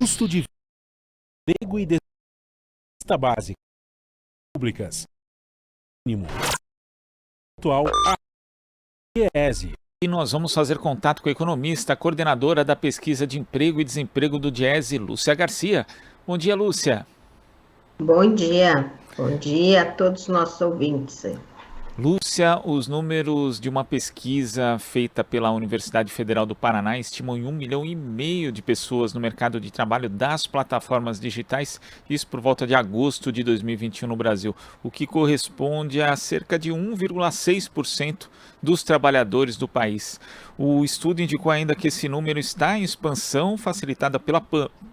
custo de emprego e cesta básica públicas mínimo atual a DIEESE. E nós vamos fazer contato com a economista, coordenadora da pesquisa de emprego e desemprego do DIEESE, Lúcia Garcia. Bom dia, Lúcia. Bom dia a todos os nossos ouvintes. Lúcia, os números de uma pesquisa feita pela Universidade Federal do Paraná estimam em 1,5 milhão de pessoas no mercado de trabalho das plataformas digitais, isso por volta de agosto de 2021 no Brasil, o que corresponde a cerca de 1,6% dos trabalhadores do país. O estudo indicou ainda que esse número está em expansão, facilitada pela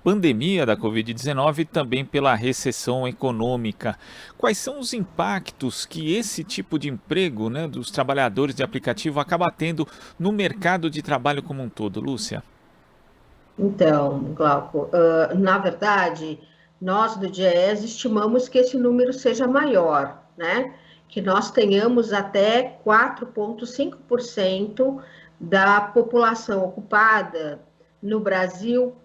pandemia da Covid-19 e também pela recessão econômica. Quais são os impactos que esse tipo de emprego, dos trabalhadores de aplicativo acaba tendo no mercado de trabalho como um todo, Lúcia? Então, Glauco, na verdade, nós do DIEESE estimamos que esse número seja maior, né? Que nós tenhamos até 4,5% da população ocupada no Brasil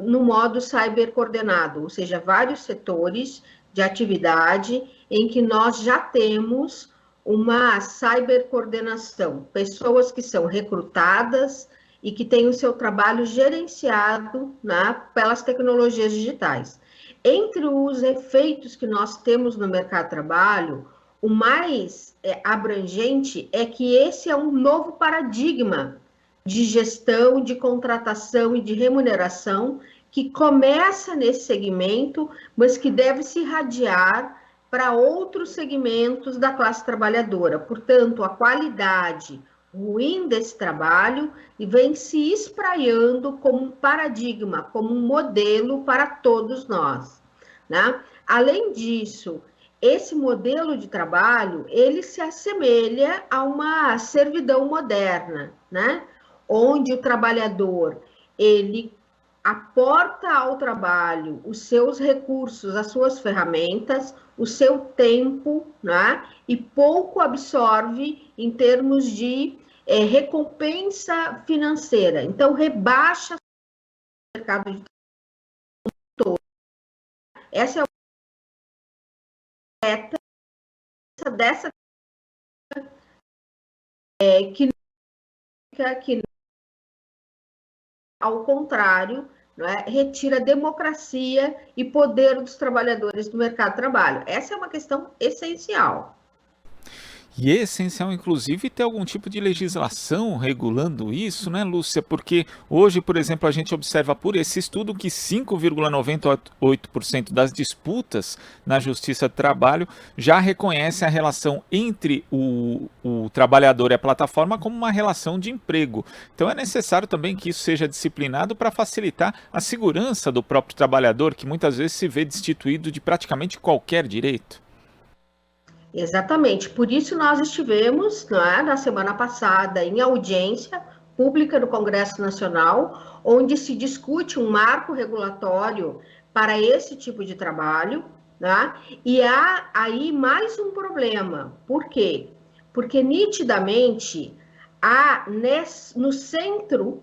no modo cybercoordenado, ou seja, vários setores de atividade em que nós já temos uma cybercoordenação, pessoas que são recrutadas e que têm o seu trabalho gerenciado, né, pelas tecnologias digitais. Entre os efeitos que nós temos no mercado de trabalho, o mais abrangente é que esse é um novo paradigma de gestão, de contratação e de remuneração que começa nesse segmento, mas que deve se irradiar para outros segmentos da classe trabalhadora. Portanto, a qualidade ruim desse trabalho e vem se espraiando como um paradigma, como um modelo para todos nós, né? Além disso, esse modelo de trabalho, ele se assemelha a uma servidão moderna, né? Onde o trabalhador, ele aporta ao trabalho os seus recursos, as suas ferramentas, o seu tempo, né? E pouco absorve em termos de recompensa financeira. Então, rebaixa o mercado de todo. Essa é a meta dessa que ao contrário, né, retira democracia e poder dos trabalhadores do mercado de trabalho. Essa é uma questão essencial. E é essencial, inclusive, ter algum tipo de legislação regulando isso, né, Lúcia? Porque hoje, por exemplo, a gente observa por esse estudo que 5,98% das disputas na Justiça do Trabalho já reconhecem a relação entre o trabalhador e a plataforma como uma relação de emprego. Então é necessário também que isso seja disciplinado para facilitar a segurança do próprio trabalhador, que muitas vezes se vê destituído de praticamente qualquer direito. Exatamente, por isso nós estivemos, né, na semana passada em audiência pública no Congresso Nacional, onde se discute um marco regulatório para esse tipo de trabalho, né? E há aí mais um problema. Por quê? Porque nitidamente há no centro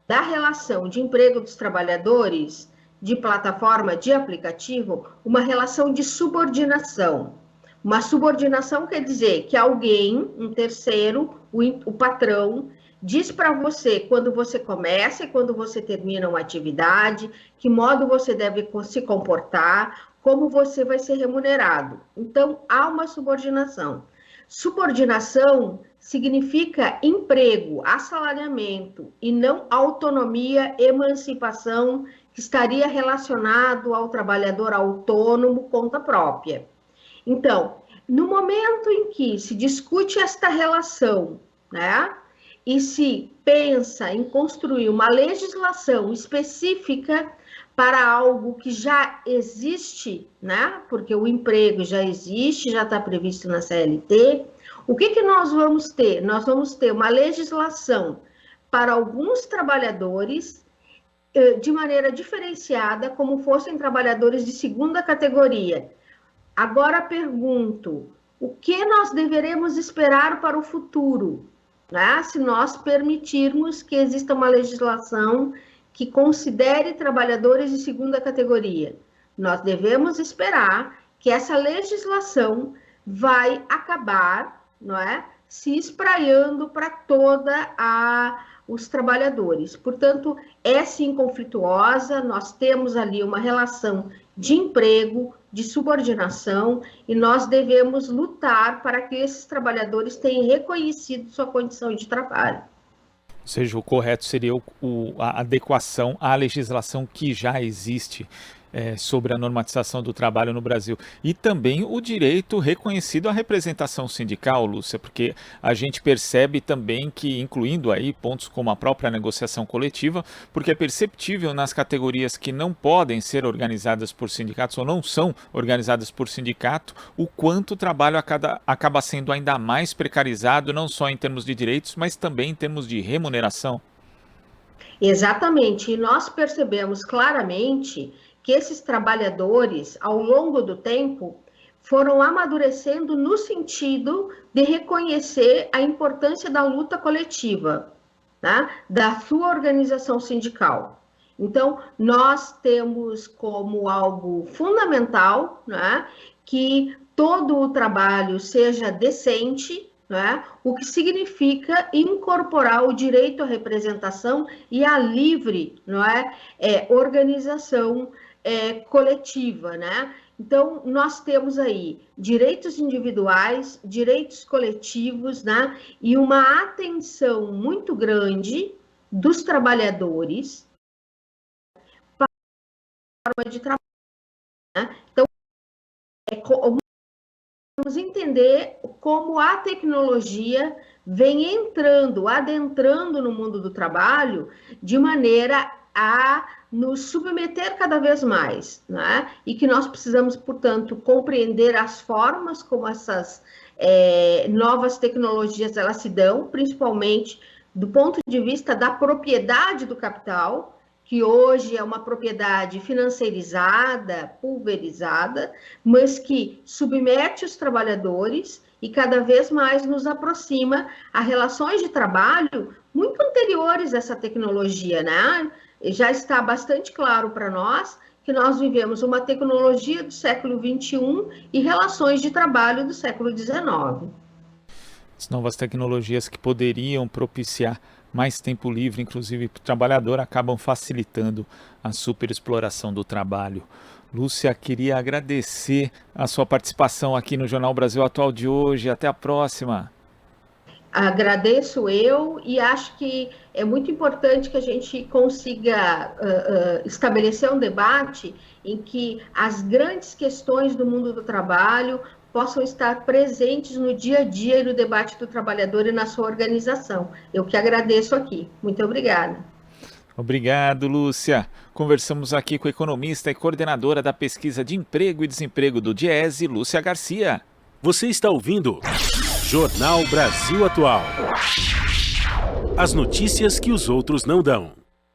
da relação de emprego dos trabalhadores de plataforma, de aplicativo, uma relação de subordinação. Uma subordinação quer dizer que alguém, um terceiro, o patrão, diz para você quando você começa e quando você termina uma atividade, que modo você deve se comportar, como você vai ser remunerado. Então, há uma subordinação. Subordinação significa emprego, assalariamento, e não autonomia, emancipação, que estaria relacionado ao trabalhador autônomo, conta própria. Então, no momento em que se discute esta relação, né, e se pensa em construir uma legislação específica para algo que já existe, né, porque o emprego já existe, já está previsto na CLT, o que nós vamos ter? Nós vamos ter uma legislação para alguns trabalhadores de maneira diferenciada, como fossem trabalhadores de segunda categoria. Agora pergunto, o que nós deveremos esperar para o futuro, né? Se nós permitirmos que exista uma legislação que considere trabalhadores de segunda categoria. Nós devemos esperar que essa legislação vai acabar, não é, se espraiando para toda os trabalhadores. Portanto, é sim conflituosa, nós temos ali uma relação de emprego, de subordinação, e nós devemos lutar para que esses trabalhadores tenham reconhecido sua condição de trabalho. Ou seja, o correto seria a adequação à legislação que já existe sobre a normatização do trabalho no Brasil. E também o direito reconhecido à representação sindical, Lúcia, porque a gente percebe também que, incluindo aí pontos como a própria negociação coletiva, porque é perceptível nas categorias que não podem ser organizadas por sindicatos ou não são organizadas por sindicato, o quanto o trabalho acaba sendo ainda mais precarizado, não só em termos de direitos, mas também em termos de remuneração. Exatamente, e nós percebemos claramente que esses trabalhadores, ao longo do tempo, foram amadurecendo no sentido de reconhecer a importância da luta coletiva, né, da sua organização sindical. Então, nós temos como algo fundamental, né, que todo o trabalho seja decente, né, o que significa incorporar o direito à representação e à livre, não é, organização coletiva, né? Então, nós temos aí direitos individuais, direitos coletivos, né? E uma atenção muito grande dos trabalhadores para a forma de trabalho, né? Então, vamos entender como a tecnologia vem adentrando no mundo do trabalho de maneira a nos submeter cada vez mais, né? E que nós precisamos, portanto, compreender as formas como essas novas tecnologias elas se dão, principalmente do ponto de vista da propriedade do capital, que hoje é uma propriedade financeirizada, pulverizada, mas que submete os trabalhadores e cada vez mais nos aproxima a relações de trabalho muito anteriores a essa tecnologia, né? Já está bastante claro para nós que nós vivemos uma tecnologia do século XXI e relações de trabalho do século XIX. As novas tecnologias que poderiam propiciar mais tempo livre, inclusive para o trabalhador, acabam facilitando a superexploração do trabalho. Lúcia, queria agradecer a sua participação aqui no Jornal Brasil Atual de hoje. Até a próxima. Agradeço eu e acho que é muito importante que a gente consiga estabelecer um debate em que as grandes questões do mundo do trabalho possam estar presentes no dia a dia e no debate do trabalhador e na sua organização. Eu que agradeço aqui. Muito obrigada. Obrigado, Lúcia. Conversamos aqui com a economista e coordenadora da pesquisa de emprego e desemprego do Diese, Lúcia Garcia. Você está ouvindo Jornal Brasil Atual. As notícias que os outros não dão.